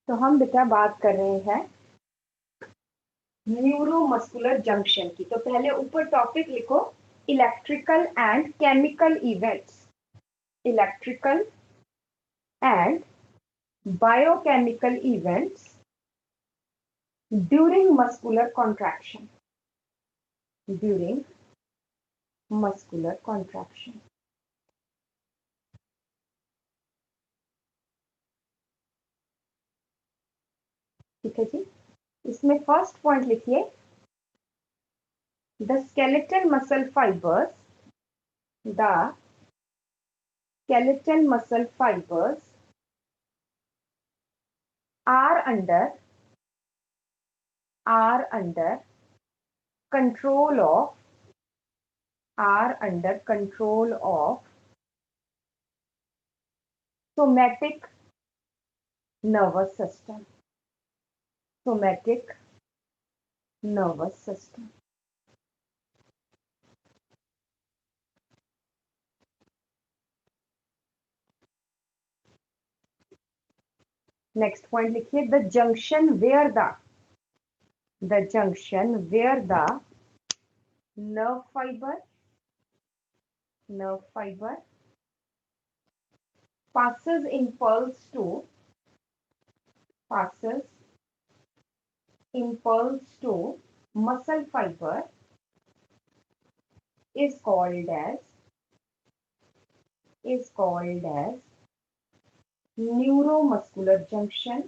तो हम बेटा बात कर रहे हैं न्यूरोमस्कुलर जंक्शन की। तो पहले ऊपर टॉपिक लिखो, electrical and chemical events, electrical and biochemical events during muscular contraction, during muscular contraction. ठीक है जी। इसमें फर्स्ट पॉइंट लिखिए, the skeletal muscle fibres, the skeletal muscle fibers are under control of, are under control of somatic nervous system, somatic nervous system। Next point लिखिए, the junction where the nerve fiber passes impulse to muscle fiber is called as neuromuscular junction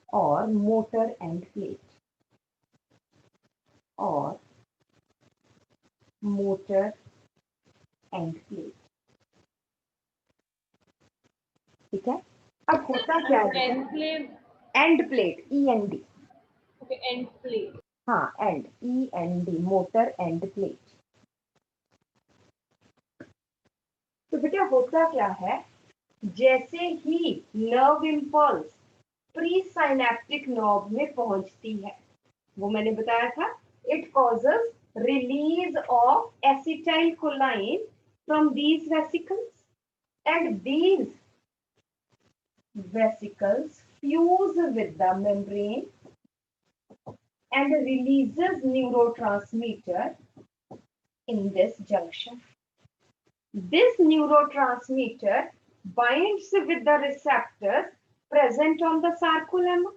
or motor end plate, or motor end plate। ठीक है। अब होता क्या है, end plate, END, end plate, हाँ end, END, motor end plate. तो बेटा होता क्या है, जैसे ही nerve impulse presynaptic nerve में पहुंचती है, वो मैंने बताया था, it causes release of acetylcholine from these vesicles, and these vesicles fuse with the membrane and releases neurotransmitter in this junction. This neurotransmitter binds with the receptors present on the sarcolemma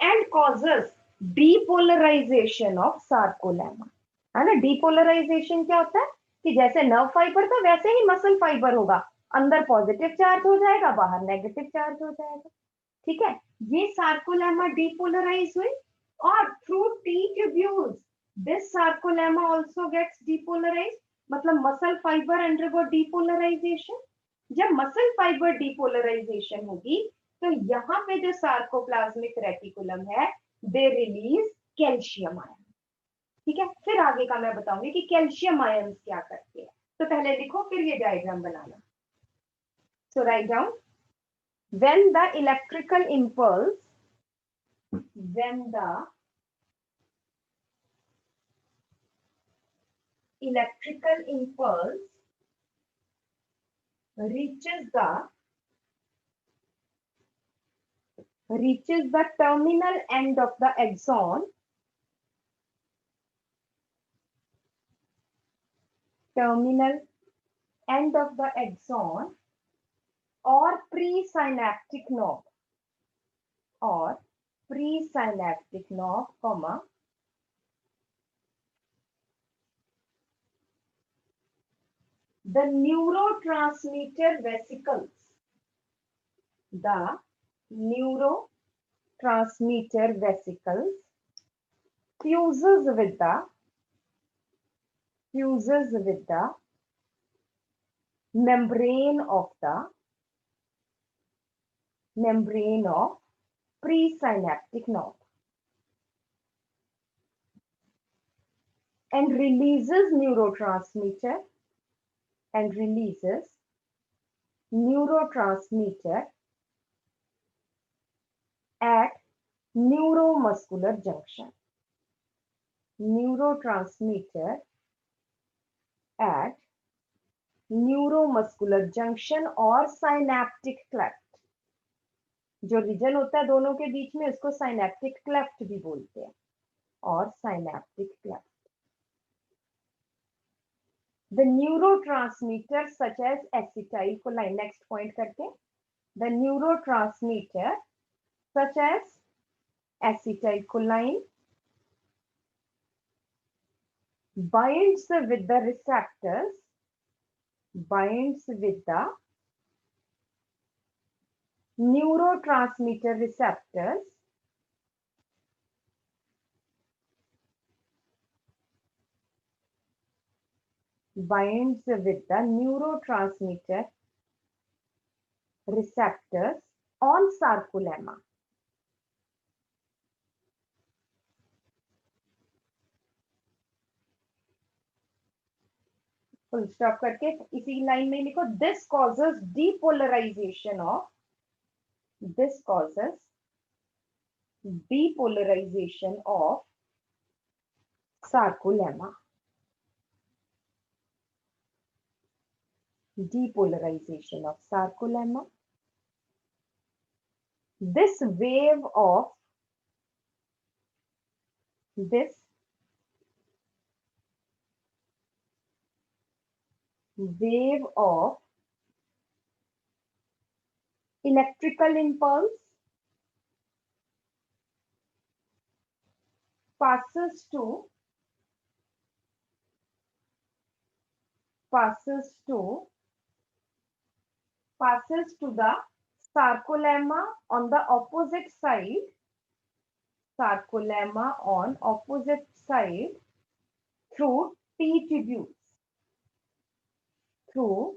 and causes depolarization of sarcolemma। है ना, depolarization क्या होता है कि जैसे nerve fibre था वैसे ही muscle fibre होगा, अंदर पॉजिटिव चार्ज हो जाएगा, बाहर नेगेटिव चार्ज हो जाएगा। ठीक है, ये सार्कोलेमा डीपोलराइज हुई, और through T tubules this sarcolemma also gets depolarise, मतलब मसल फाइबर अंडरगो डीपोलराइजेशन। जब मसल फाइबर डीपोलराइजेशन होगी तो यहाँ पे जो सार्कोप्लाज्मिक रेटिकुलम है, दे रिलीज कैल्शियम आयन। ठीक है, फिर आगे का मैं बताऊंगी कि कैल्शियम आयन क्या करते हैं। तो पहले लिखो, फिर ये diagram banana. So write down, when the electrical impulse reaches the terminal end of the axon, or presynaptic knob, comma, the neurotransmitter vesicles fuses with the membrane of presynaptic knob and releases neurotransmitter at neuromuscular junction, at neuromuscular junction और synaptic cleft. जो reason होता है दोनों के बीच में उसको synaptic cleft भी बोलते हैं, और synaptic cleft. The neurotransmitter such as acetylcholine, next point करके, the neurotransmitter such as acetylcholine binds with the receptors, binds with the neurotransmitter receptors binds with the neurotransmitter receptors on sarcolemma. Full stop करके इसी line में लिखो, this causes depolarization of, this causes depolarization of sarcolemma, depolarization of sarcolemma. This wave of electrical impulse passes to the sarcolemma on the opposite side, sarcolemma on opposite side through T tubules, through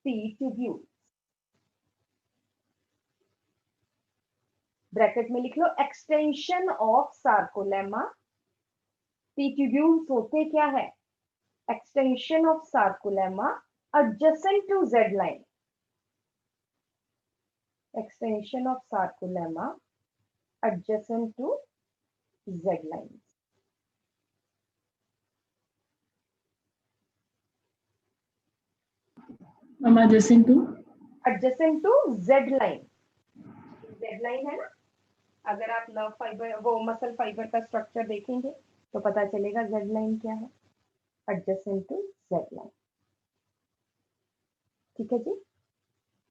T tubules. Bracket में लिख लो, extension of sarcolemma. T tubules होते क्या है? Extension of sarcolemma adjacent to Z line, extension of sarcolemma adjacent to Z lines. adjacent to Z line. Z line है ना, अगर आप नर्व फाइबर वो मसल फाइबर का स्ट्रक्चर देखेंगे तो पता चलेगा Z line क्या है, adjacent to Z line. ठीक है जी,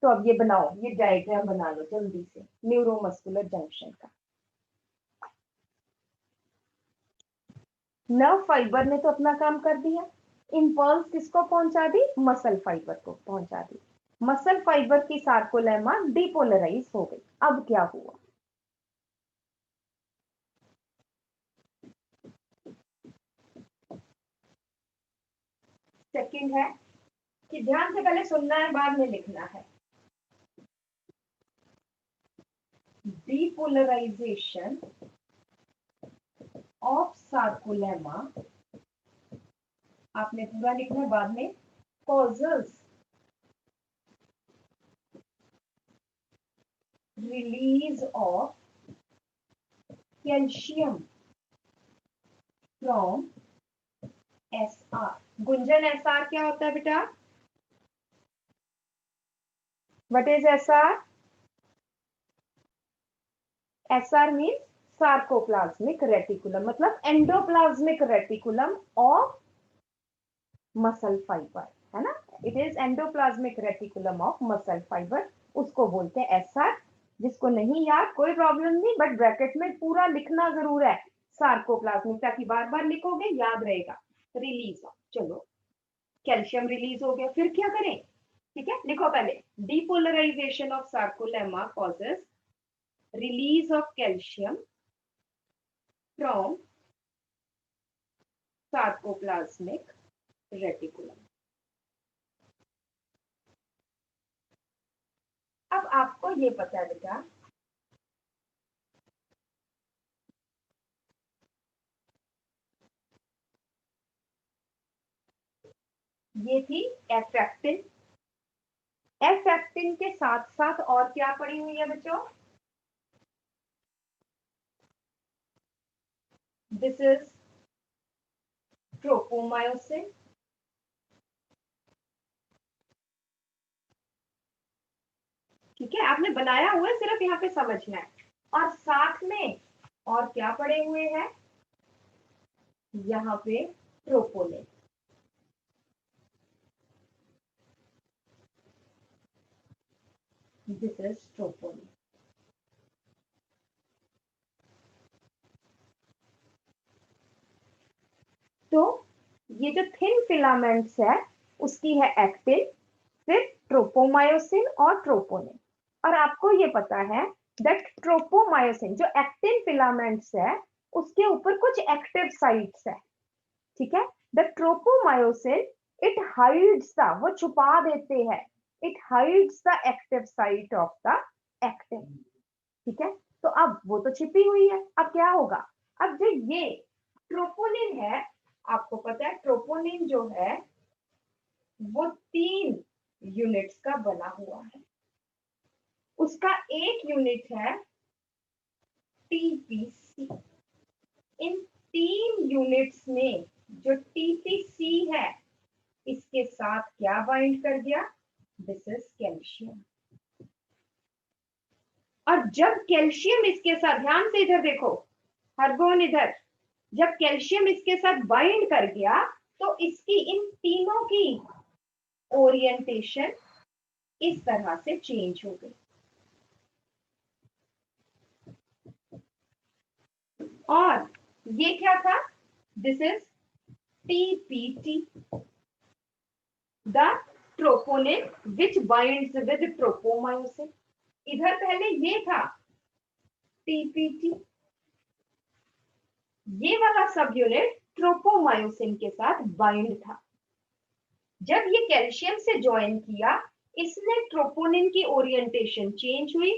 तो अब ये बनाओ, ये डायग्राम बना लो जल्दी से न्यूरोमस्कुलर जंक्शन का। नर्व फाइबर ने तो अपना काम कर दिया, इंपल्स किसको पहुंचा दी? मसल फाइबर को पहुंचा दी। मसल फाइबर की सार्कोलेमा डिपोलराइज हो गई। अब क्या हुआ? सेकंड है कि ध्यान से पहले सुनना है, बाद में लिखना है। डिपोलराइजेशन ऑफ सार्कोलेमा, आपने पूरा लिखना है, बाद में causes release of calcium from SR. Gunjan, SR क्या होता है बेटा? What is SR? SR means sarcoplasmic reticulum, मतलब endoplasmic reticulum of muscle fibre, है ना। It is endoplasmic reticulum of muscle fibre, उसको बोलते हैं एसआर। जिसको नहीं याद कोई प्रॉब्लम नहीं, बट ब्रैकेट में पूरा लिखना जरूर है सार्कोप्लाज्मिक, ताकि बार बार लिखोगे याद रहेगा। रिलीज ऑफ, चलो कैल्शियम रिलीज हो गया, फिर क्या करें? ठीक है, लिखो पहले, depolarisation of sarcolemma causes release of calcium from sarcoplasmic reticulum. अब आपको ये पता है बेटा, ये थी एफ एक्टिन। एफ एक्टिन के साथ साथ और क्या पड़ी हुई है बच्चों? दिस इज ट्रोपोमायोसिन, ठीक है, आपने बनाया हुआ है, सिर्फ यहाँ पे समझना है। और साथ में और क्या पड़े हुए हैं यहाँ पे, ट्रोपोनिन। This is troponin. तो ये जो थिन फिलामेंट्स है उसकी है एक्टिन, फिर ट्रोपोमायोसिन और ट्रोपोनिन। और आपको ये पता है दैट ट्रोपोमायोसिन जो एक्टिन फिलामेंट्स है उसके ऊपर कुछ एक्टिव साइट्स है, ठीक है। The tropomyosin it hides the, वो छुपा देते हैं, it hides the active site of the actin, ठीक है। तो अब वो तो छिपी हुई है, अब क्या होगा, अब जो ये ट्रोपोनिन है, आपको पता है ट्रोपोनिन जो है वो 3 यूनिट्स का बना हुआ है। उसका एक यूनिट है टीपीसी। इन 3 यूनिट्स में जो टीपीसी है इसके साथ क्या बाइंड कर गया, दिस इज कैल्शियम। और जब कैल्शियम इसके साथ, ध्यान से इधर देखो हरगोन, इधर जब कैल्शियम इसके साथ बाइंड कर गया तो इसकी इन तीनों की ओरिएंटेशन इस तरह से चेंज हो गई। और ये क्या था, this is TPT, the troponin which binds with tropomyosin. इधर पहले ये था टीपीटी, ये वाला सब यूनिट ट्रोपोमायोसिन के साथ बाइंड था। जब ये कैल्शियम से ज्वाइन किया, इसने ट्रोपोनिन की ओरिएंटेशन चेंज हुई,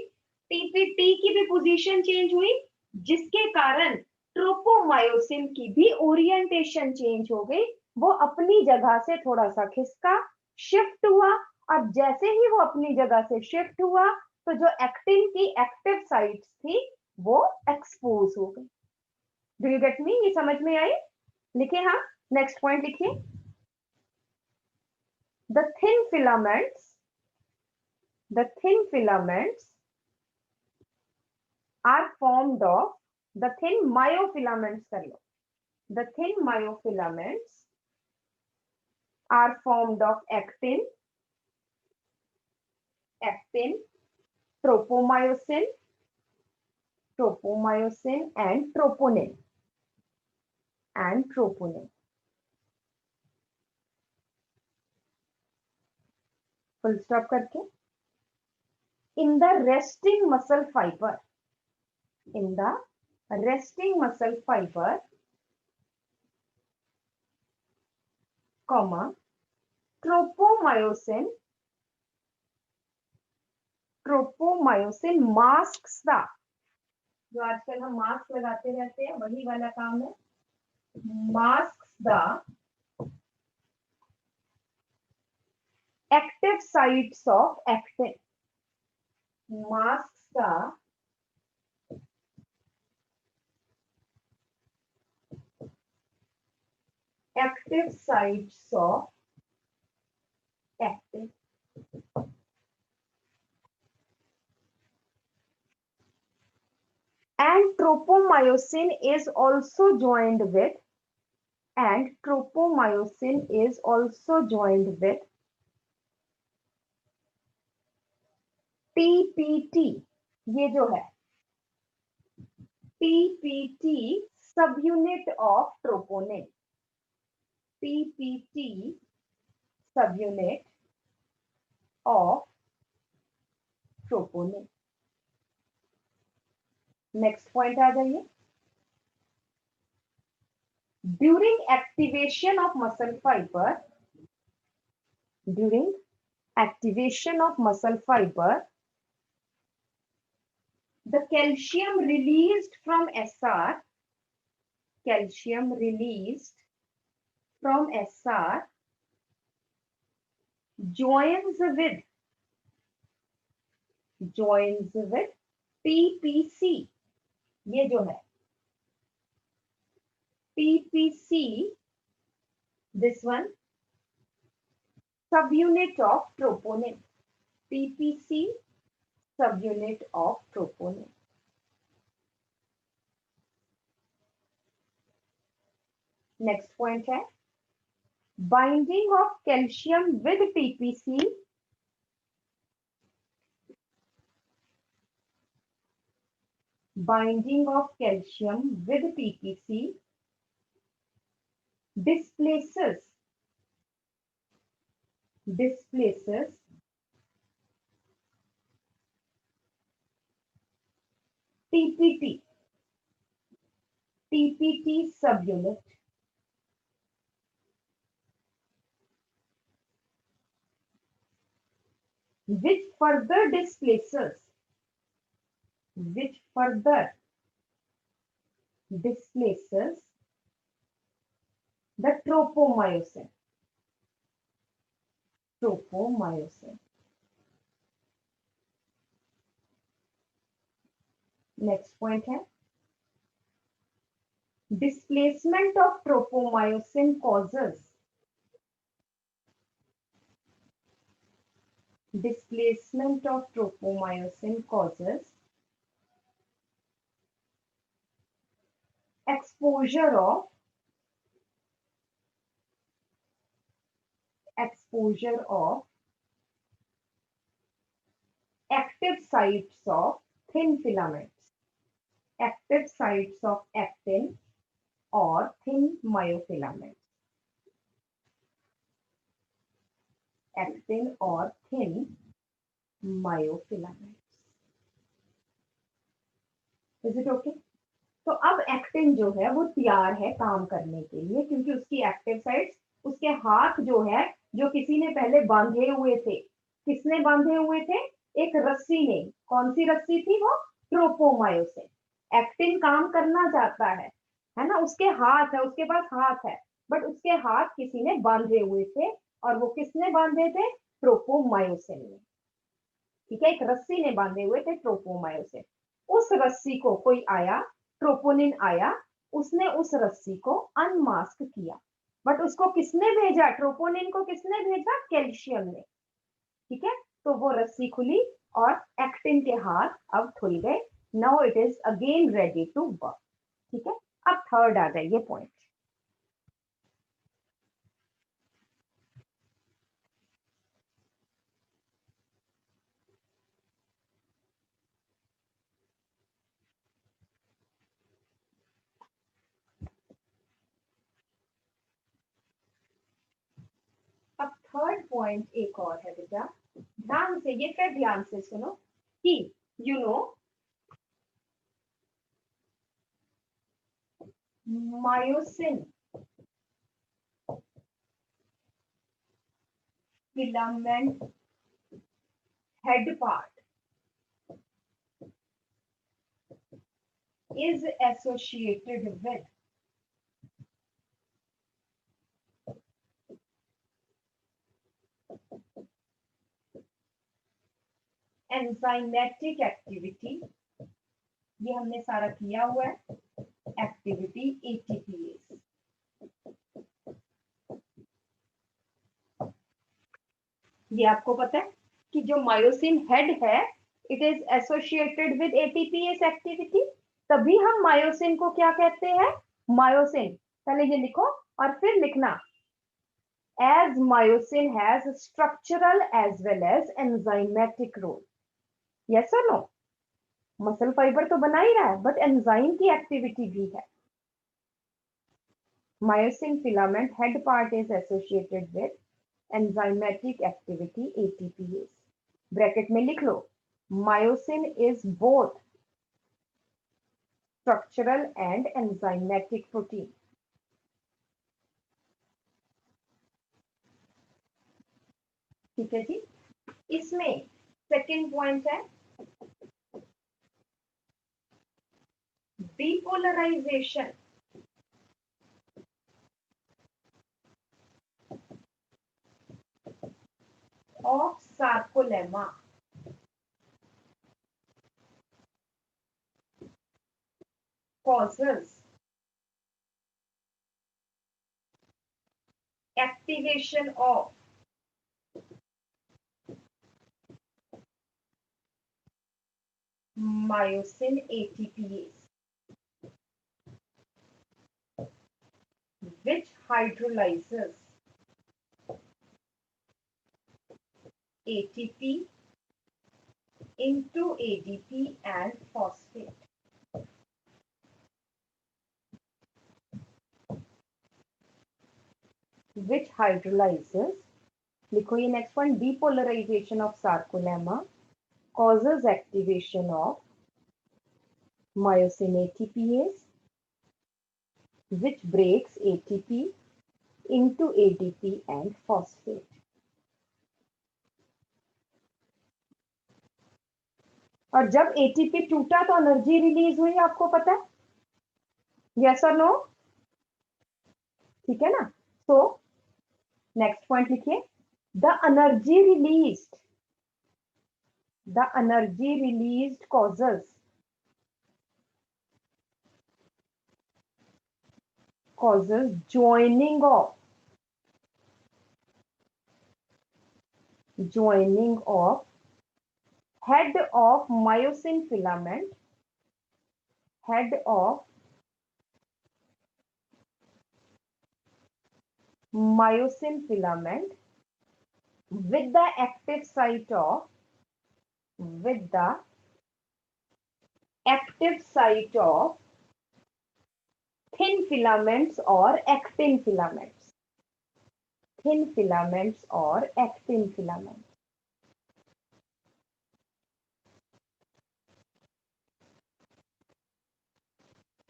टीपीटी की भी पोजीशन चेंज हुई, जिसके कारण ट्रोपोमायोसिन की भी ओरिएंटेशन चेंज हो गई। वो अपनी जगह से थोड़ा सा खिसका, शिफ्ट हुआ, और जैसे ही वो अपनी जगह से शिफ्ट हुआ तो जो एक्टिन की एक्टिव साइट्स थी वो एक्सपोज हो गई। डू यू गेट मी, ये समझ में आई? लिखे हाँ, नेक्स्ट पॉइंट लिखिए। the thin filaments are formed of the thin myofilaments कर लो, the thin myofilaments are formed of actin, tropomyosin and troponin full stop करके। in the resting muscle fiber comma tropomyosin masks the, जो आजकल हम mask लगाते रहते हैं वही वाला काम है, masks the active sites of actin, masks the active sites of actin. And tropomyosin is also joined with TPT, ये जो है TPT subunit of troponin, TPT subunit of troponin. Next point आ जाइए। During activation of muscle fibre, the calcium released from SR joins with TPC, ये जो है TPC, this one subunit of troponin, TPC subunit of troponin. Next point है binding of calcium with TPC displaces TPT subunit which further displaces the tropomyosin. Next point है displacement of tropomyosin causes exposure of active sites of thin filaments, active sites of actin or thin myofilaments. Actin or thin myofilaments. Is it okay? तो अब actin जो है वो तैयार है काम करने के लिए क्योंकि उसकी एक्टिव साइट्स उसके हाथ जो है जो किसी ने पहले बांधे हुए थे. किसने बांधे हुए थे? एक रस्सी ने. कौन सी रस्सी थी वो? ट्रोपोमायोसिन. एक्टिन काम करना चाहता है ना. उसके हाथ है, उसके पास हाथ है, बट उसके हाथ किसी ने बांधे हुए थे और वो किसने बांधे थे? ट्रोपोमायोसिन ने. ठीक है, एक रस्सी ने बांधे हुए थे ट्रोपोमायोसिन. उस रस्सी को कोई आया, ट्रोपोनिन आया, उसने उस रस्सी को अनमास्क किया. बट उसको किसने भेजा? ट्रोपोनिन को किसने भेजा? कैल्शियम ने. ठीक है, तो वो रस्सी खुली और एक्टिन के हाथ अब खुल गए. Now it is again ready to work. ठीक है, अब थर्ड आ जाइए पॉइंट. अब थर्ड पॉइंट एक और है बेटा, ध्यान से, ये फिर ध्यान से सुनो कि you know myosin filament head part is associated with enzymatic activity. ये हमने सारा किया हुआ है. Activity ATPase. ये आपको पता है कि जो मायोसिन हेड है it is associated with ATPase activity. तभी हम मायोसिन को क्या कहते हैं? मायोसिन. पहले ये लिखो और फिर लिखना as myosin has structural as well as enzymatic role. Yes or no? Muscle fibre तो बना ही रहा है बट एंजाइम की एक्टिविटी भी है. Myosin filament head part is associated with enzymatic activity ATPase. Bracket में लिख लो myosin is both structural and enzymatic protein. ठीक है जी. इसमें सेकेंड पॉइंट है depolarization of sarcolemma causes activation of myosin ATPase, which hydrolyzes ATP into ADP and phosphate. Which hydrolyzes, लिखो ये next one, depolarization of sarcolemma causes activation of myosin ATPase, which breaks ATP into ADP and phosphate. और जब ATP टूटा तो energy release हुई, आपको पता है? यस और नो? ठीक है ना? सो नेक्स्ट पॉइंट लिखिए, the energy released causes joining of head of myosin filament with the active site of thin filaments or actin filaments.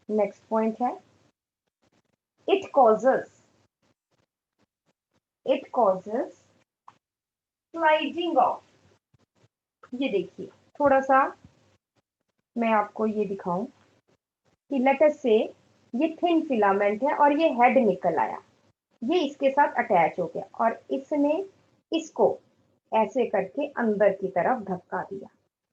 Next point है, it causes sliding of. ये देखिए, थोड़ा सा मैं आपको ये दिखाऊं कि लेट अस से ये थिन फिलामेंट है और ये हेड निकल आया, ये इसके साथ अटैच हो गया और इसने इसको ऐसे करके अंदर की तरफ धक्का दिया,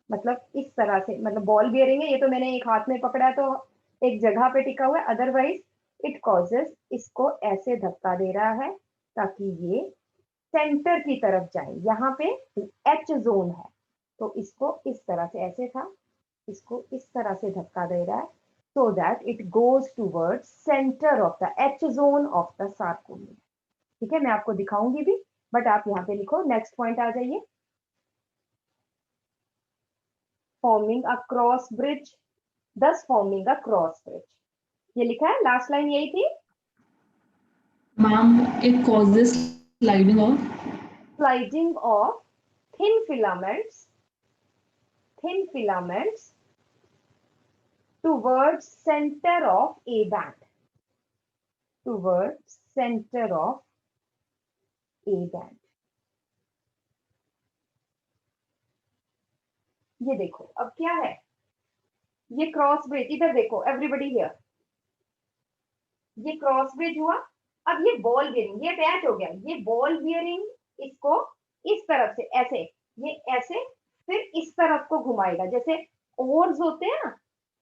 मतलब इस तरह से, मतलब बॉल बियरिंग है, ये तो मैंने एक हाथ में पकड़ा है तो एक जगह पे टिका हुआ है, अदरवाइज इट कॉजेस, इसको ऐसे धक्का दे रहा है ताकि ये सेंटर की तरफ जाए। यहाँ पे एच जोन है तो इसको इस तरह से, ऐसे था, इसको इस तरह से धक्का दे रहा है so that it goes towards center of the H zone of the sarcomere. ठीक है, मैं आपको दिखाऊंगी भी, बट आप यहाँ पे लिखो। नेक्स्ट पॉइंट आ जाइए, forming a cross bridge, thus forming a cross bridge. ये लिखा है, लास्ट लाइन यही थी। Ma'am, it causes sliding of thin filaments towards center of A band. ये देखो अब क्या है, ये क्रॉस ब्रिज, इधर देखो एवरीबडी हियर, ये क्रॉस ब्रिज हुआ। अब ये बॉल बियरिंग, ये अटैच हो गया, ये बॉल बियरिंग इसको इस तरफ से ऐसे, ये ऐसे फिर इस तरफ को घुमाएगा, जैसे ओर्स होते हैं ना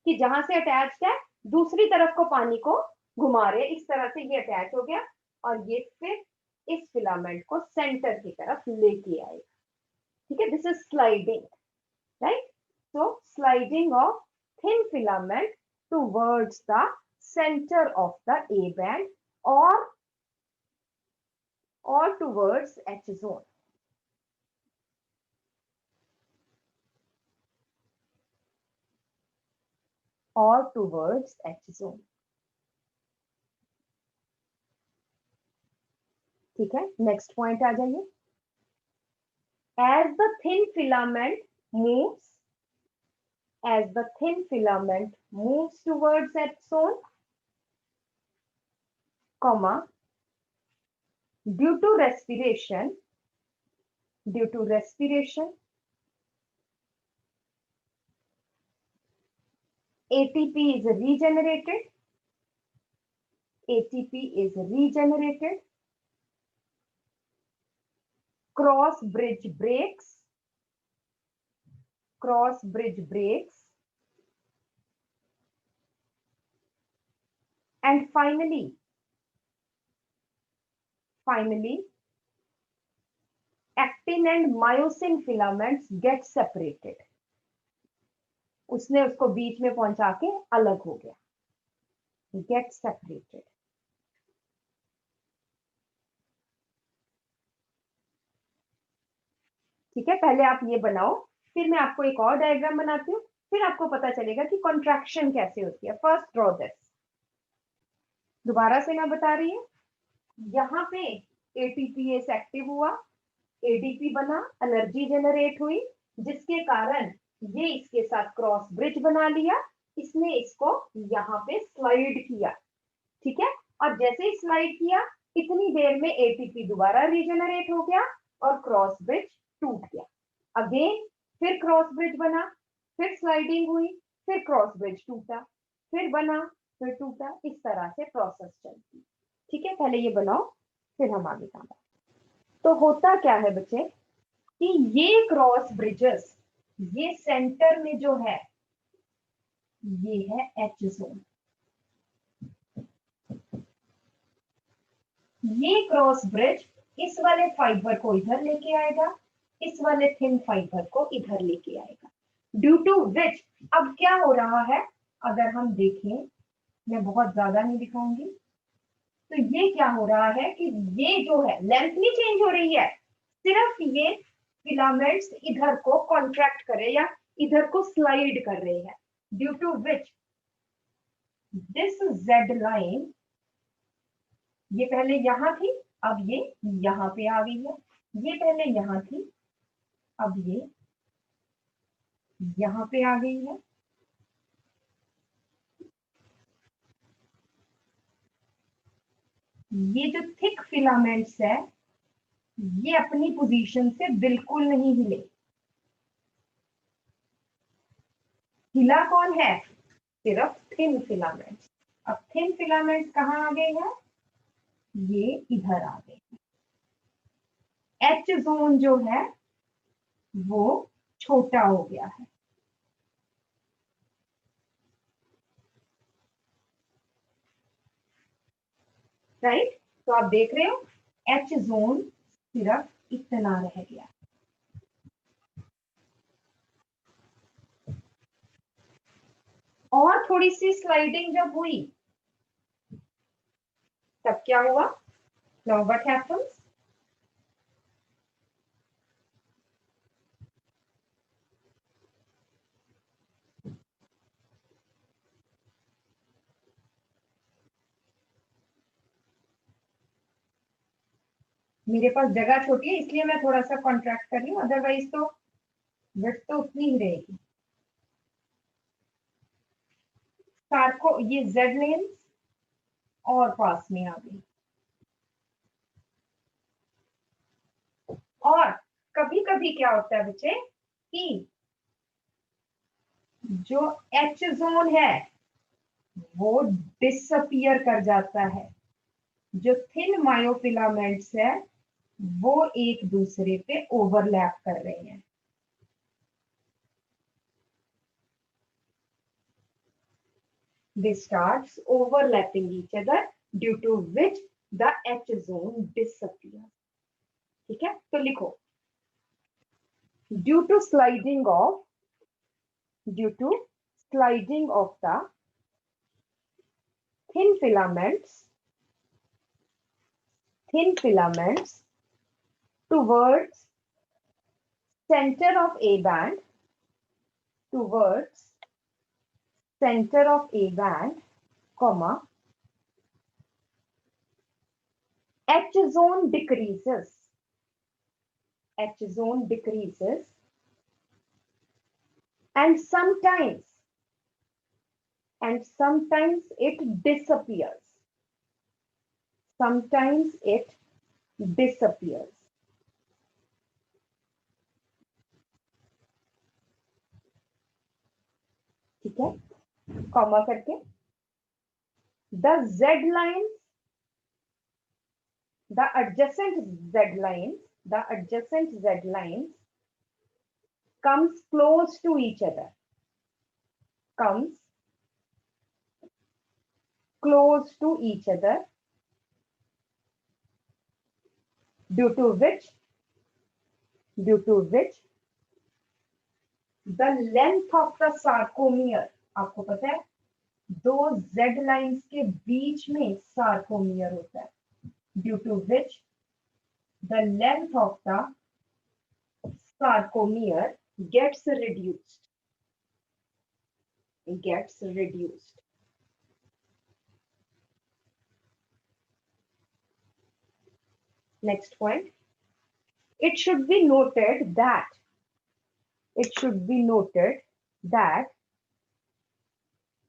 कि जहां से अटैच्ड है दूसरी तरफ को पानी को घुमा रहे, इस तरह से ये अटैच हो गया और ये फिर इस फिलामेंट को सेंटर की तरफ लेके आएगा। ठीक है, this is sliding, right? So sliding of thin filament towards the center of the A band or towards H zone. ठीक है, नेक्स्ट पॉइंट आ जाइए, as the thin filament moves towards H zone, comma, due to respiration ATP is regenerated, cross bridge breaks, and finally actin and myosin filaments get separated. उसने उसको बीच में पहुंचा के अलग हो गया, गेट सेपरेटेड। ठीक है, पहले आप ये बनाओ, फिर मैं आपको एक और डायग्राम बनाती हूँ, फिर आपको पता चलेगा कि कॉन्ट्रैक्शन कैसे होती है। First draw this. दोबारा से मैं बता रही हूँ, यहाँ पे एटीपीएस एक्टिव हुआ, एडीपी बना, एनर्जी जनरेट हुई, जिसके कारण ये इसके साथ क्रॉस ब्रिज बना लिया, इसने इसको यहाँ पे स्लाइड किया। ठीक है, और जैसे ही स्लाइड किया इतनी देर में एटीपी दोबारा रीजनरेट हो गया और क्रॉस ब्रिज टूट गया। अगेन फिर क्रॉस ब्रिज बना, फिर स्लाइडिंग हुई, फिर क्रॉस ब्रिज टूटा, फिर बना, फिर टूटा, इस तरह से प्रोसेस चलती। ठीक है, पहले ये बनाओ फिर हम आगे काम। तो होता क्या है बच्चे कि ये क्रॉस ब्रिजेस, ये सेंटर में जो है ये है एच जोन। ये क्रॉस ब्रिज इस वाले फाइबर को इधर लेके आएगा, इस वाले थिन फाइबर को इधर लेके आएगा, ड्यू टू विच अब क्या हो रहा है, अगर हम देखें, मैं बहुत ज्यादा नहीं दिखाऊंगी, तो ये क्या हो रहा है कि ये जो है लेंथ नहीं चेंज हो रही है, सिर्फ ये फिलामेंट्स इधर को कॉन्ट्रैक्ट कर रहे हैं या इधर को स्लाइड कर रहे हैं, due to which this Z line, ये पहले यहां थी, अब ये यहां पे आ गई है, ये पहले यहां थी, अब ये यहां पे आ गई है। ये जो थिक फिलामेंट्स है ये अपनी पोजीशन से बिल्कुल नहीं हिले। हिला कौन है? सिर्फ थिन फिलामेंट्स। अब थिन फिलामेंट्स कहाँ आ गए हैं? ये इधर आ गए। एच जोन जो है वो छोटा हो गया है। राइट, तो आप देख रहे हो एच जोन सिर्फ इतना रह गया। और थोड़ी सी स्लाइडिंग जब हुई तब क्या हुआ? Now what happens? मेरे पास जगह छोटी है इसलिए मैं थोड़ा सा कॉन्ट्रैक्ट कर रही हूँ, अदरवाइज तो विड्थ तो उतनी ही रहेगी। सार्को ये जेड लेंस और पास में आ गई। और कभी कभी क्या होता है बच्चे कि जो एच जोन है वो डिसअपियर कर जाता है, जो थिन मायोफिलामेंट्स है वो एक दूसरे पे ओवरलैप कर रहे हैं। They starts overlapping each other due to which the H zone disappears. ठीक है, तो लिखो due to sliding of the thin filaments towards center of A band, comma, H zone decreases, and sometimes it disappears. ठीक है, comma करके the adjacent z lines comes close to each other, due to which the length of the sarcomere, आपको पता है दो Z lines के बीच में sarcomere होता है, due to which the length of the sarcomere gets reduced. Next point. It should be noted that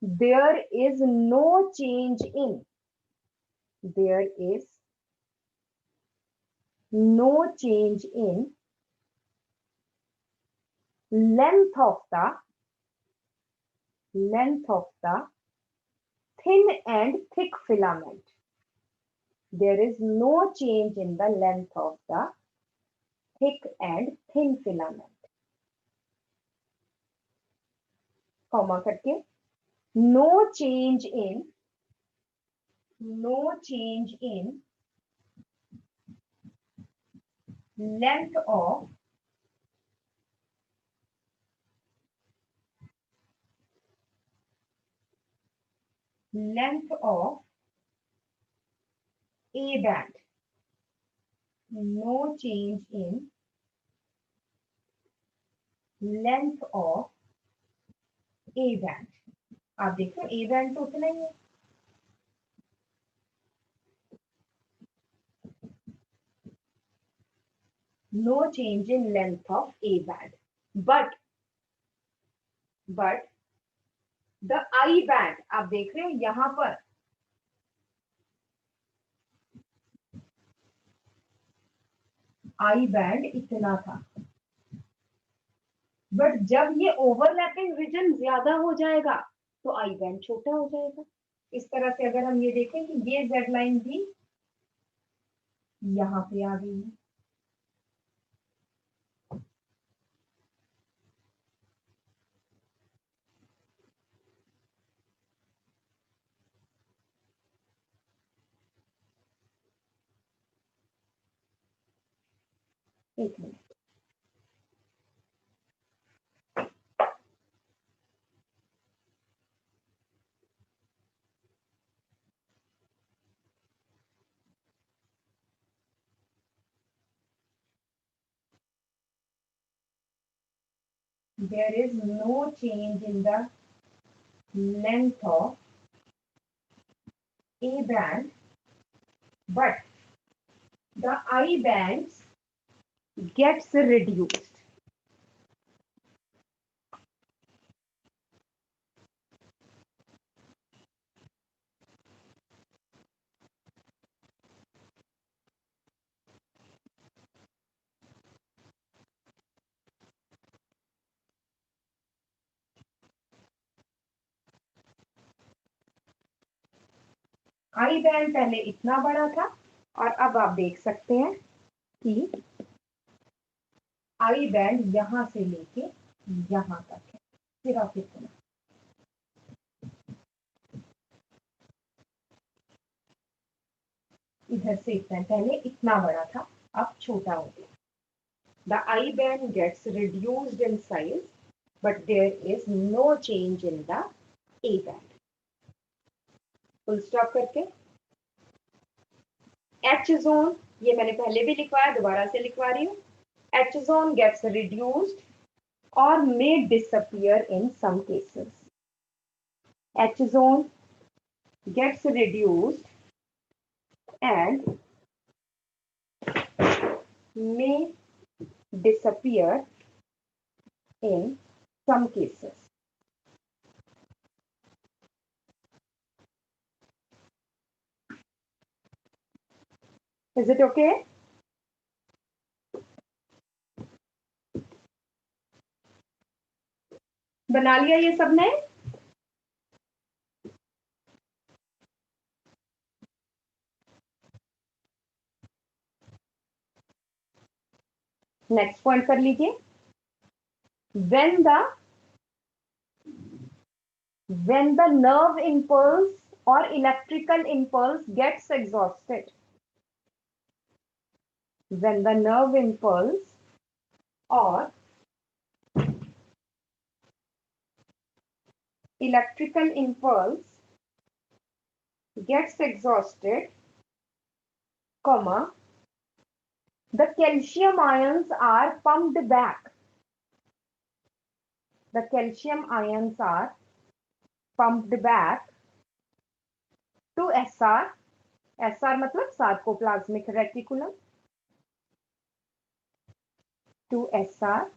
there is no change in length of the thin and thick filament. There is no change in the length of the thick and thin filament. Comma करके no change in length of A band. No change in length of A band. आप देखो A band तो उतना ही है. No change in length of A band. But the I band, आप देख रहे हैं यहां पर I band इतना था, बट जब ये ओवरलैपिंग रीजन ज्यादा हो जाएगा तो I band छोटा हो जाएगा. इस तरह से अगर हम ये देखें कि ये जेड लाइन भी यहां पे आ गई है. एक minute. There is no change in the length of A band, but the I bands gets reduced. I band पहले इतना बड़ा था और अब आप देख सकते हैं कि आई बैंड यहां से लेके यहां तक है, सिर्फ इतना. इधर से इतना, पहले इतना बड़ा था अब छोटा हो गया. The I band gets reduced in size but there is no change in the A band. Full stop करके एच जोन, ये मैंने पहले भी लिखवाया, दोबारा से लिखवा रही हूँ. H zone gets reduced or may disappear in some cases. H zone gets reduced and may disappear in some cases. Is it okay? बना लिया ये सबने? नेक्स्ट पॉइंट कर लीजिए. when the nerve impulse or electrical impulse gets exhausted, when the nerve impulse or electrical impulse gets exhausted, comma, the calcium ions are pumped back. The calcium ions are pumped back to SR. SR मतलब sarcoplasmic reticulum. To SR,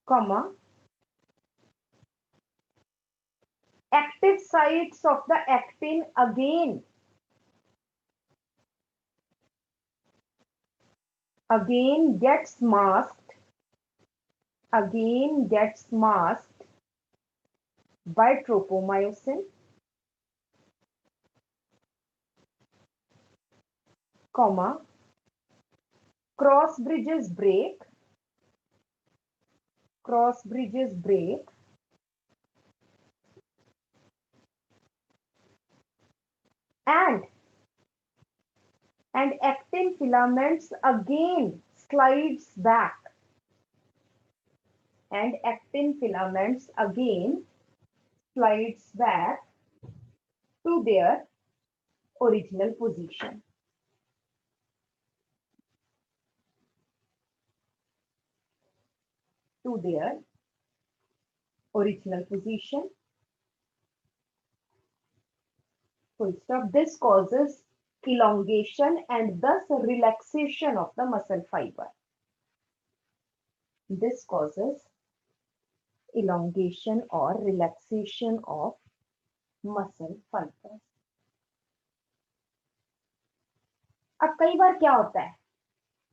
comma, active sites of the actin again gets masked by tropomyosin, comma, cross bridges break, and actin filaments again slides back, to their original position. Full stop. This causes elongation and thus relaxation of the muscle fiber. This causes elongation or relaxation of muscle fibers. अब कई बार क्या होता है,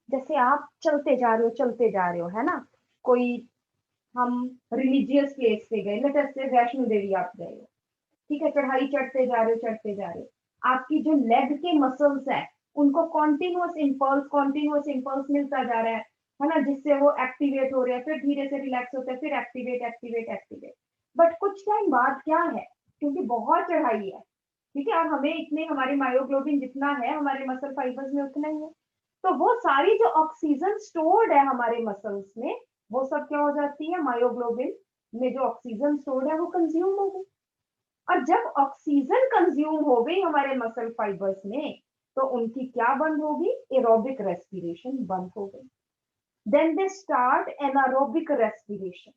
जैसे आप चलते जा रहे हो है ना, कोई हम रिलीजियस प्लेस पे गए, लेट अस से वैष्णो देवी आप गए हो, ठीक है, चढ़ाई चढ़ते जा रहे हो, आपकी जो लेग के मसल्स है उनको कॉन्टिन्यूअस इंपल्स मिलता जा रहा है ना, जिससे वो एक्टिवेट हो रहे हैं, फिर धीरे से रिलैक्स होते हैं, फिर एक्टिवेट। बट कुछ टाइम बाद क्या है, क्योंकि बहुत चढ़ाई है, ठीक है, और हमें इतने, हमारे मायोग्लोबिन जितना है हमारे मसल फाइबर्स में उतना ही है, तो वो सारी जो ऑक्सीजन स्टोर्ड है हमारे मसल्स में, वो सब क्या हो जाती है, मायोग्लोबिन में जो ऑक्सीजन स्टोर्ड है वो कंज्यूम हो गई। और जब ऑक्सीजन कंज्यूम हो गई हमारे मसल फाइबर्स में, तो उनकी क्या बंद होगी, एरोबिक रेस्पिरेशन बंद हो गई। Then they start anaerobic respiration,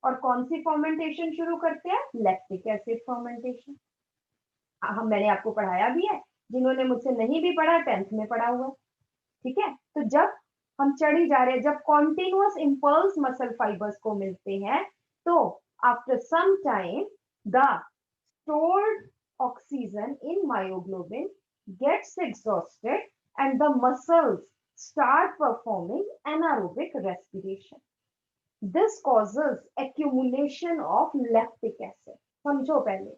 और कौन सी फर्मेंटेशन शुरू करते हैं, लैक्टिक एसिड फर्मेंटेशन। मैंने आपको पढ़ाया भी है, जिन्होंने मुझसे नहीं भी पढ़ा 10th में पढ़ा हुआ, ठीक है। तो जब हम चढ़ी जा रहे हैं, जब कॉन्टिन्यूअस इंपल्स मसल फाइबर्स को मिलते हैं, तो after some time the stored oxygen in myoglobin gets exhausted and the muscles start performing anaerobic respiration. This causes accumulation of lactic acid. समझो पहले,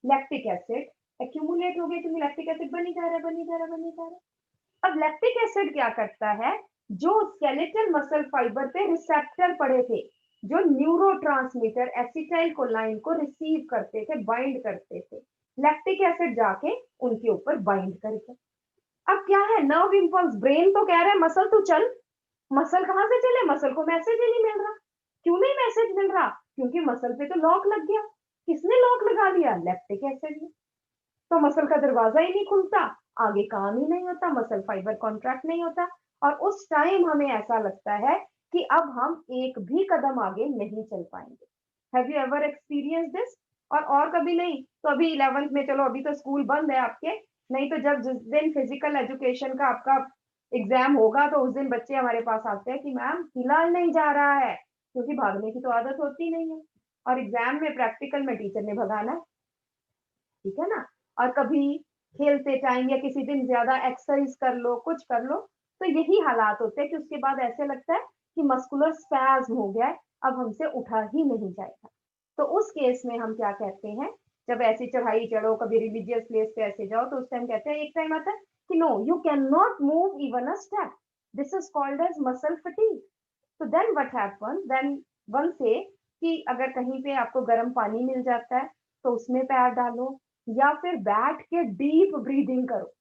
lactic acid accumulate हो गई क्योंकि lactic acid बनी जा रहा है। अब lactic acid क्या करता है, जो skeletal muscle fiber पे रिसेप्टर पड़े थे, जो न्यूरोट्रांसमीटर एसिटाइल कोलाइन को रिसीव करते थे, बाइंड करते थे, लैक्टिक एसिड जाके उनके ऊपर बाइंड करके। अब क्या है, नर्व इंपल्स, ब्रेन तो कह रहा है मसल तू चल, मसल कहां से चले, मसल को मैसेज ही नहीं मिल रहा। क्यों नहीं मैसेज मिल रहा, क्योंकि मसल पे तो लॉक लग गया। किसने लॉक लगा दिया, लैक्टिक एसिड ने। तो मसल का दरवाजा ही नहीं खुलता, आगे काम ही नहीं होता, मसल फाइबर कॉन्ट्रैक्ट नहीं होता, और उस टाइम हमें ऐसा लगता है कि अब हम एक भी कदम आगे नहीं चल पाएंगे। Have you ever experience this? और कभी नहीं तो अभी 11th में, चलो अभी तो स्कूल बंद है आपके, नहीं तो जब जिस दिन फिजिकल एजुकेशन का आपका एग्जाम होगा, तो उस दिन बच्चे हमारे पास आते हैं कि मैम हिला नहीं जा रहा है, क्योंकि भागने की तो आदत होती नहीं है, और एग्जाम में प्रैक्टिकल में टीचर ने भगाना है, ठीक है ना। और कभी खेलते टाइम या किसी दिन ज्यादा एक्सरसाइज कर लो, कुछ कर लो, तो यही हालात होते हैं कि उसके बाद ऐसे लगता है कि मस्कुलर स्पैज्म हो गया है, अब हमसे उठा ही नहीं जाएगा। तो उस केस में हम क्या कहते हैं, जब ऐसी चढ़ाई चढ़ो, कभी रिलीजियस प्लेस पे ऐसे जाओ, तो उस टाइम कहते हैं, एक टाइम आता है कि no you can not move even a step, this is called as muscle fatigue. तो then what happen, then one say कि अगर कहीं पे आपको गर्म पानी मिल जाता है तो उसमें पैर डालो, या फिर बैठ के डीप ब्रीदिंग करो,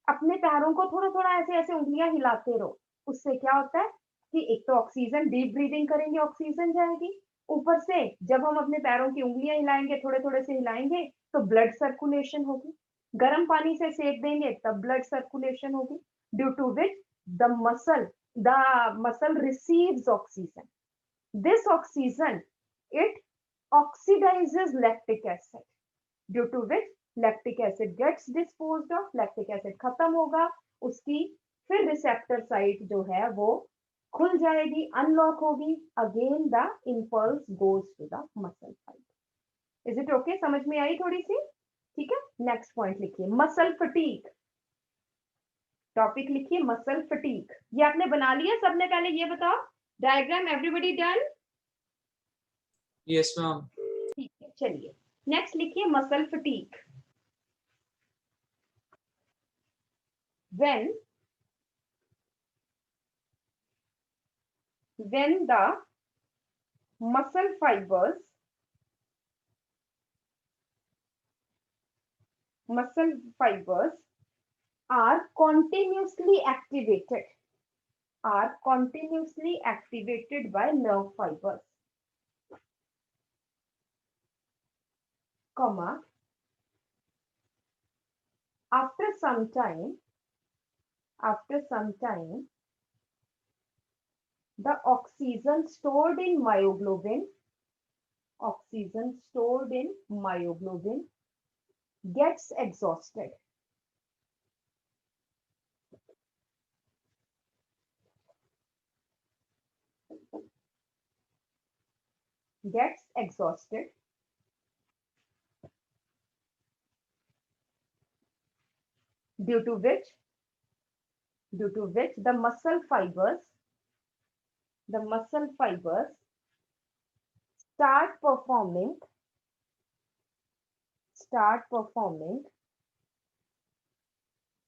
अपने पैरों को थोड़ा थोड़ा ऐसे ऐसे उंगलियां हिलाते रहो। उससे क्या होता है कि एक तो ऑक्सीजन, डीप ब्रीदिंग करेंगे ऑक्सीजन जाएगी, ऊपर से जब हम अपने पैरों की उंगलियां हिलाएंगे, थोड़े थोड़े से हिलाएंगे, तो ब्लड सर्कुलेशन होगी। गर्म पानी से सेक देंगे तब ब्लड सर्कुलेशन होगी, due to which the muscle receives oxygen. This oxygen, it oxidizes lactic acid, due to which lactic acid gets disposed of. lactic acid खत्म होगा, उसकी फिर रिसेप्टर साइट जो है वो खुल जाएगी, अनलॉक होगी, again the impulse goes to the muscle fibre. Is it okay? समझ में आई थोड़ी सी? ठीक है, नेक्स्ट पॉइंट लिखिए, मसल फटीक. टॉपिक लिखिए मसल फटीक. ये आपने बना लिया सबने? पहले ये बताओ, diagram everybody done? Yes ma'am. ठीक है, चलिए नेक्स्ट लिखिए muscle fatigue. when the muscle fibers are continuously activated by nerve fibers, comma, after some time the oxygen stored in myoglobin gets exhausted. Due to which the muscle fibers start performing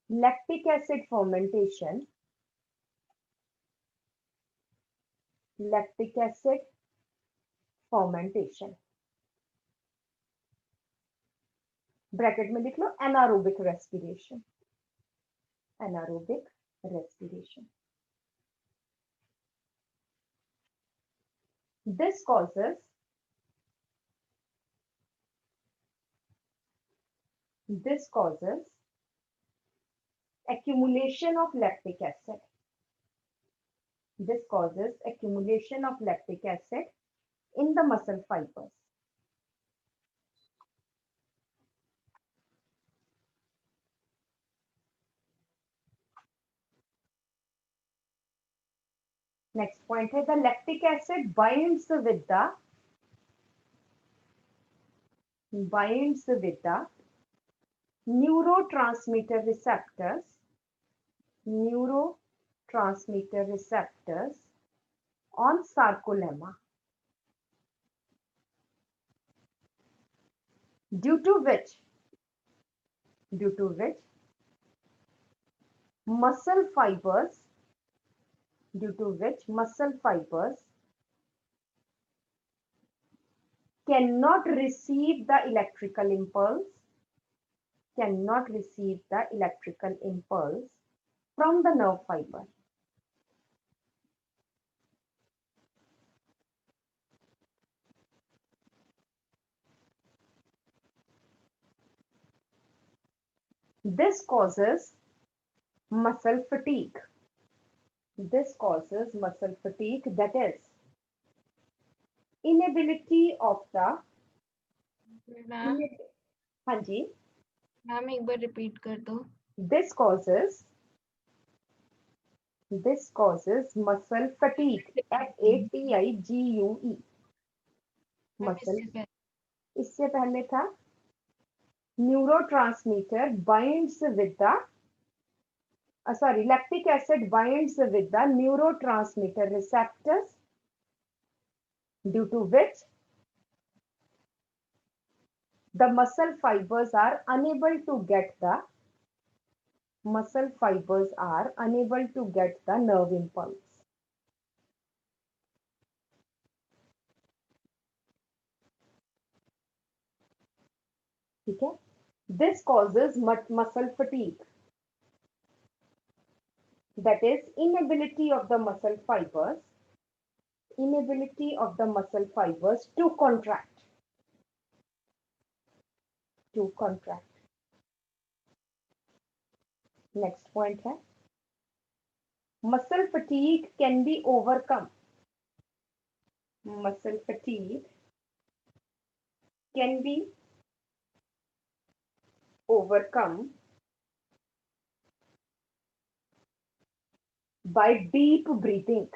lactic acid fermentation, bracket में लिख लो anaerobic respiration. This causes accumulation of lactic acid. In the muscle fibers. Next point है, the lactic acid binds with the neurotransmitter receptors on sarcolemma, due to which muscle fibers cannot receive the electrical impulse from the nerve fiber. This causes muscle fatigue. That is inability of the ma'am हाँ जी, ma'am एक बार repeat कर दो. this causes muscle fatigue, FATIGUE. muscle, इससे पहले था neurotransmitter binds with the lactic acid binds with the neurotransmitter receptors, due to which the muscle fibers are unable to get the nerve impulse. ठीक है, this causes muscle fatigue, that is inability of the muscle fibers inability of the muscle fibers to contract. To contract. Next point है muscle fatigue can be overcome. Muscle fatigue can be overcome by deep breathing.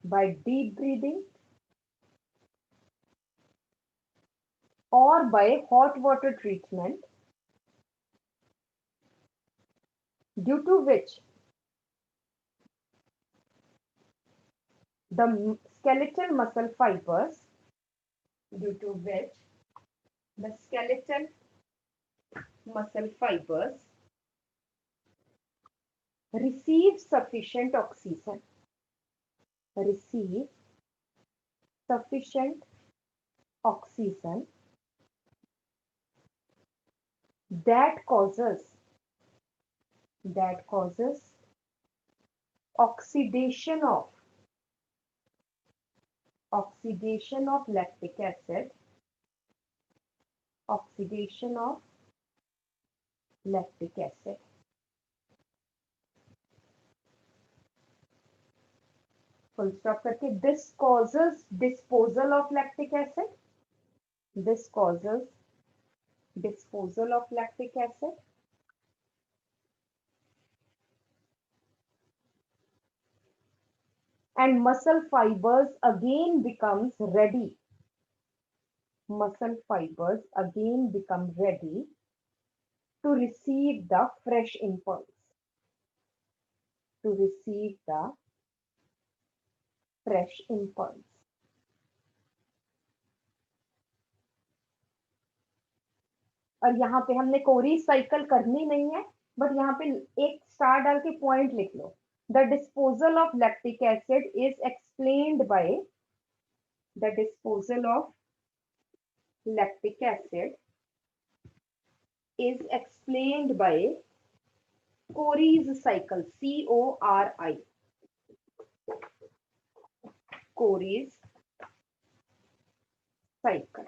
By deep breathing or by hot water treatment, due to which the skeletal muscle fibers, due to which the skeletal muscle fibers receive sufficient oxygen, receive sufficient oxygen that causes oxidation of lactic acid, oxidation of lactic acid. Full stop करके this causes disposal of lactic acid. This causes disposal of lactic acid. And muscle fibers again becomes ready. Muscle fibers again become ready to receive the fresh impulse. To receive the fresh impulse. और यहाँ पे हमने कोरी cycle करनी नहीं है, but यहाँ पे एक स्टार डाल के पॉइंट लिख लो. The disposal of lactic acid is explained by the disposal of lactic acid is explained by Cory's cycle, C-O-R-I. Cory's cycle.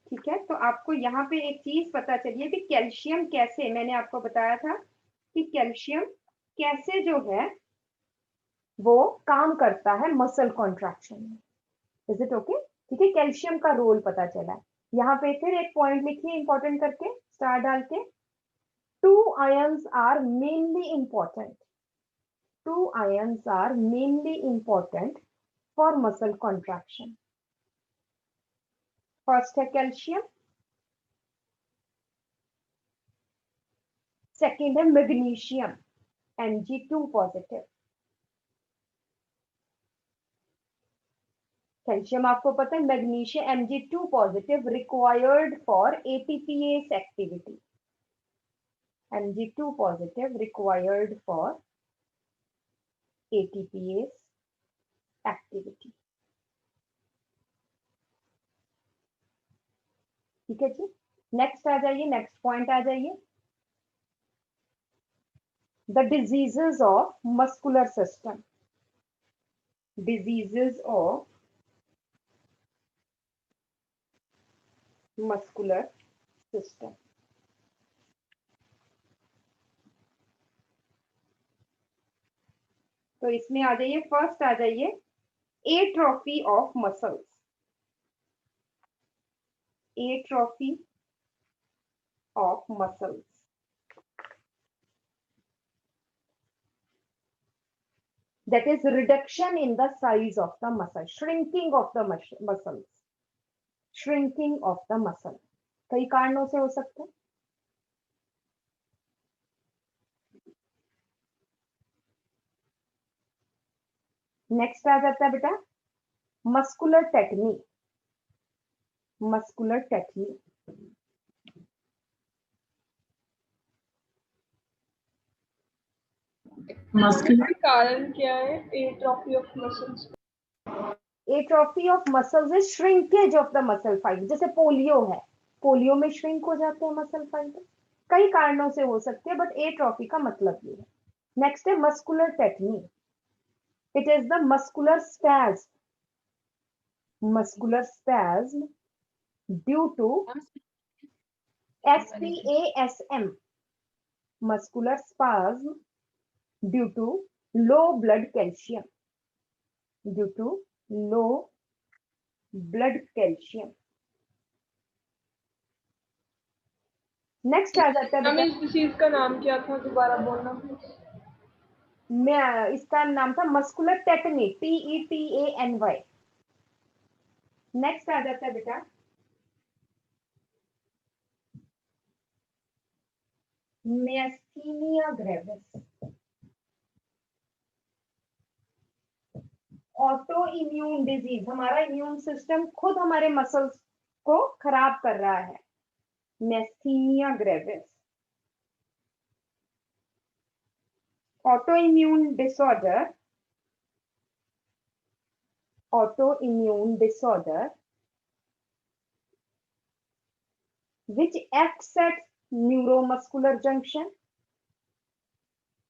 ठीक है, तो आपको यहाँ पे एक चीज पता चलिए कि कैल्शियम कैसे, मैंने आपको बताया था कि कैल्शियम कैसे जो है वो काम करता है मसल कॉन्ट्रैक्शन में. Is it okay? ठीक है, कैल्शियम का रोल पता चला. यहाँ पे फिर एक पॉइंट लिखिए इंपॉर्टेंट करके स्टार डाल के. 2 ions are mainly important. 2 ions are mainly important for muscle contraction. First है कैल्शियम, सेकेंड है मैग्नीशियम, Mg2 पॉजिटिव. कैल्शियम आपको पता है, magnesium Mg2 positive required for ATPase activity. Mg2 positive required for ATPase activity. ठीक है जी, next आ जाइए, next point आ जाइए. The diseases of muscular system. Diseases of muscular system. तो इसमें आ जाइए, फर्स्ट आ जाइए atrophy of muscles. Atrophy of muscles. That is reduction in the size of the muscle, shrinking of the muscles, shrinking of the muscle. कई कारणों से हो सकता है. नेक्स्ट आ जाता है बेटा muscular tetani. Muscular tetani. Muscular कारण क्या है atrophy of muscles? Atrophy of muscles is shrinkage of the muscle fibre. जैसे पोलियो है, पोलियो में श्रिंक हो जाते हैं मसल फाइबर. कई कारणों से हो सकती है, बट एट्रोफी का मतलब ये है। नेक्स्ट है muscular tetani. It is the muscular spasm, muscular spasm due to SPASM, muscular spasm due to low blood calcium, due to low blood calcium. Next आ जाता है मैम बेटा, इस डिसीज का नाम क्या था, दोबारा बोलना प्लीज। मैं इसका नाम था मस्कुलर टेटनी, TETANY। नेक्स्ट आ जाता है बेटा मियास्थीनिया ग्रेविस। ऑटो इम्यून डिजीज, हमारा इम्यून सिस्टम खुद हमारे मसल्स को खराब कर रहा है। मियास्थीनिया gravis, autoimmune disorder, autoimmune disorder which acts at neuromuscular junction,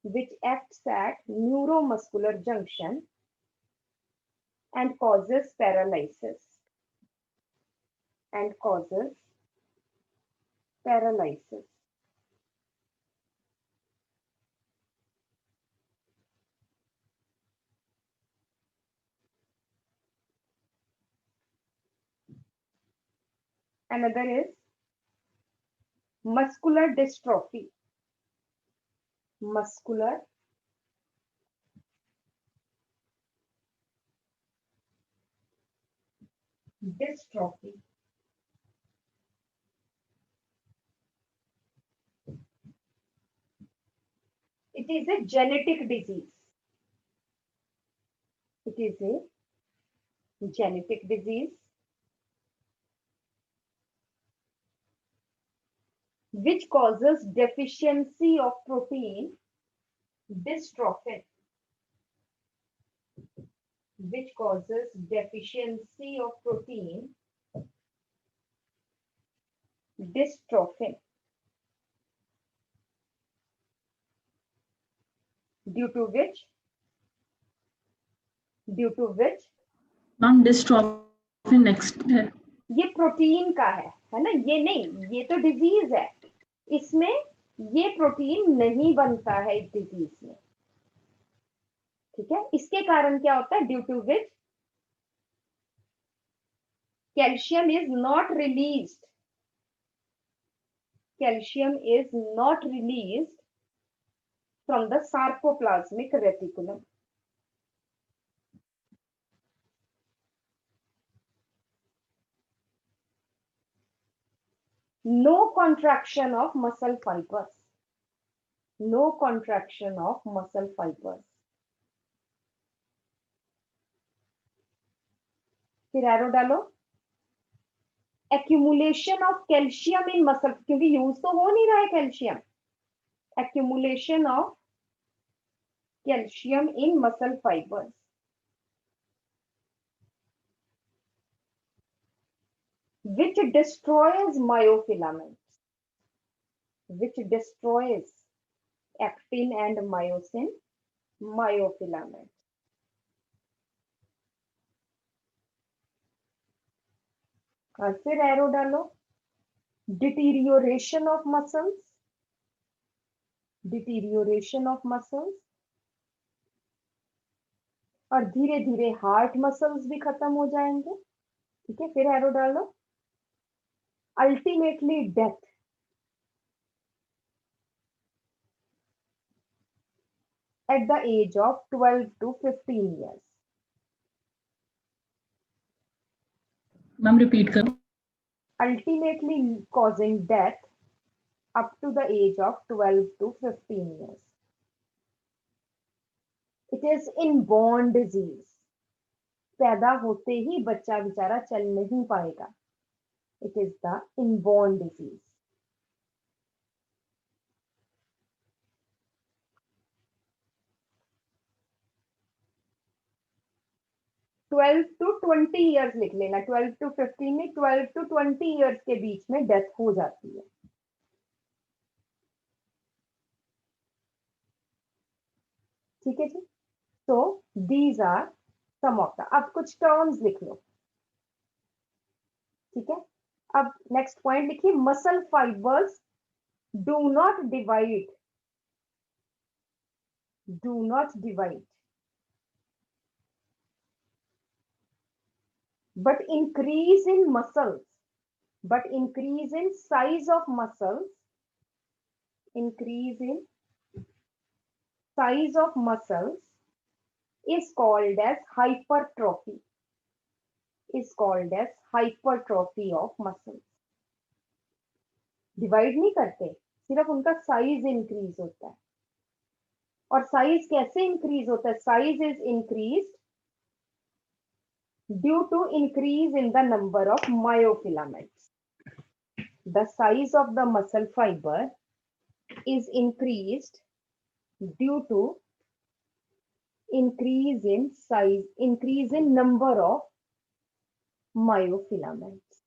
which acts at neuromuscular junction and causes paralysis, and causes paralysis. Another is muscular dystrophy, muscular dystrophy. It is a genetic disease. It is a genetic disease which causes deficiency of protein dystrophin, which causes deficiency of protein dystrophin, due to which ma'am dystrophy next है। ये protein का है ना, ये नहीं, ये तो disease है, इसमें ये प्रोटीन नहीं बनता है इस डिजीज में, ठीक है। इसके कारण क्या होता है, due to which calcium is not released, calcium is not released from the sarcoplasmic reticulum. No contraction of muscle fibers, no contraction of muscle fibers. फिर एरो डालो, accumulation of calcium in muscle, क्योंकि use तो हो नहीं रहा है calcium, accumulation of calcium in muscle fibers, which destroys myofilaments, which destroys actin and myosin myofilament. और फिर एरो डालो, deterioration of muscles, deterioration of muscles, और धीरे धीरे हार्ट मसल्स भी खत्म हो जाएंगे, ठीक है। फिर एरो डालो, ultimately death, at the age of 12 to 15 years. Ma'am repeat करो। Ultimately causing death up to the age of 12 to 15 years. It is inborn disease. पैदा होते ही बच्चा बेचारा चल नहीं पाएगा. It is the inborn disease. Twelve to 20 years लिख लेना, 12 टू 15 में 12 टू 20 ईयर्स के बीच में डेथ हो जाती है. ठीक है जी। तो these are some of the, अब कुछ टर्म्स लिख लो, ठीक है। अब नेक्स्ट पॉइंट लिखिए, muscle fibres do not divide, do not divide but increase in muscles, but increase in size of muscles, increase in size of muscles is called as hypertrophy, is called as hypertrophy of muscles. Divide नहीं करते, सिर्फ उनका size increase होता है। और size कैसे increase होता है? Size is increased due to increase in the number of myofilaments. The size of the muscle fiber is increased due to increase in size, increase in number of myofilaments.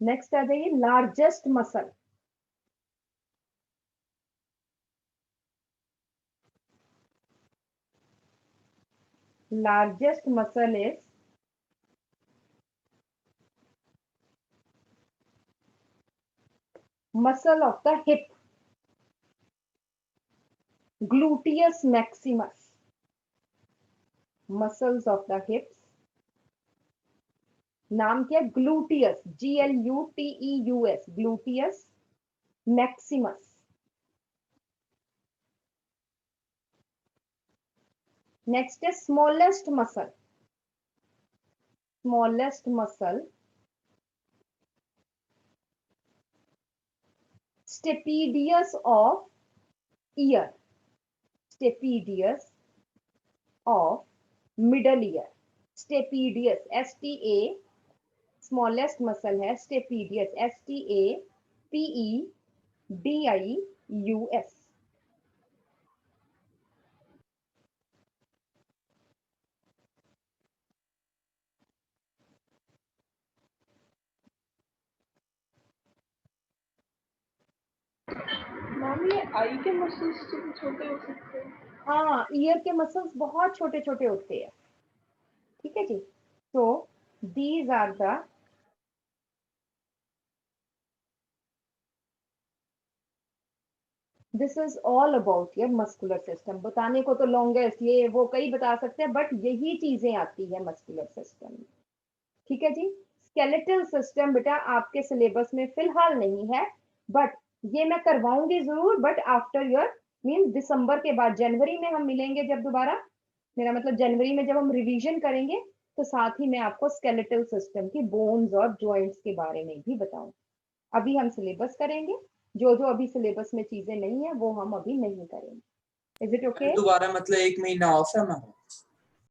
Next आ जाइए, largest muscle. largest muscle is muscle of the hip, gluteus maximus, muscles of the hips, नाम क्या? gluteus, gluteus, gluteus maximus. Next is smallest muscle, smallest muscle stapedius of ear, stapedius of middle ear, stapedius, sta, smallest muscle है stapedius, stapedius. Ma'am ये आई के muscles छोटे हो सकते हैं? हाँ, ईयर के मसल्स बहुत छोटे छोटे होते हैं, ठीक है जी। तो these are the this is all about your muscular system. बताने को तो लॉन्गेस्ट ये वो कई बता सकते हैं, बट यही चीजें आती है मस्कुलर सिस्टम में, ठीक है जी। स्केलेटल सिस्टम बेटा आपके सिलेबस में फिलहाल नहीं है, बट ये मैं करवाऊंगी जरूर, बट आफ्टर योर मीन दिसंबर के बाद, जनवरी में हम मिलेंगे जब दोबारा, मेरा मतलब जनवरी में जब हम रिवीजन करेंगे, तो साथ ही मैं आपको स्केलेटल सिस्टम की बोन्स और जॉइंट्स के बारे में भी बताऊं। अभी हम सिलेबस करेंगे, जो जो अभी सिलेबस में चीजें नहीं है वो हम अभी नहीं करेंगे। Is it okay? दोबारा मतलब 1 महीना ऑफ है मैम?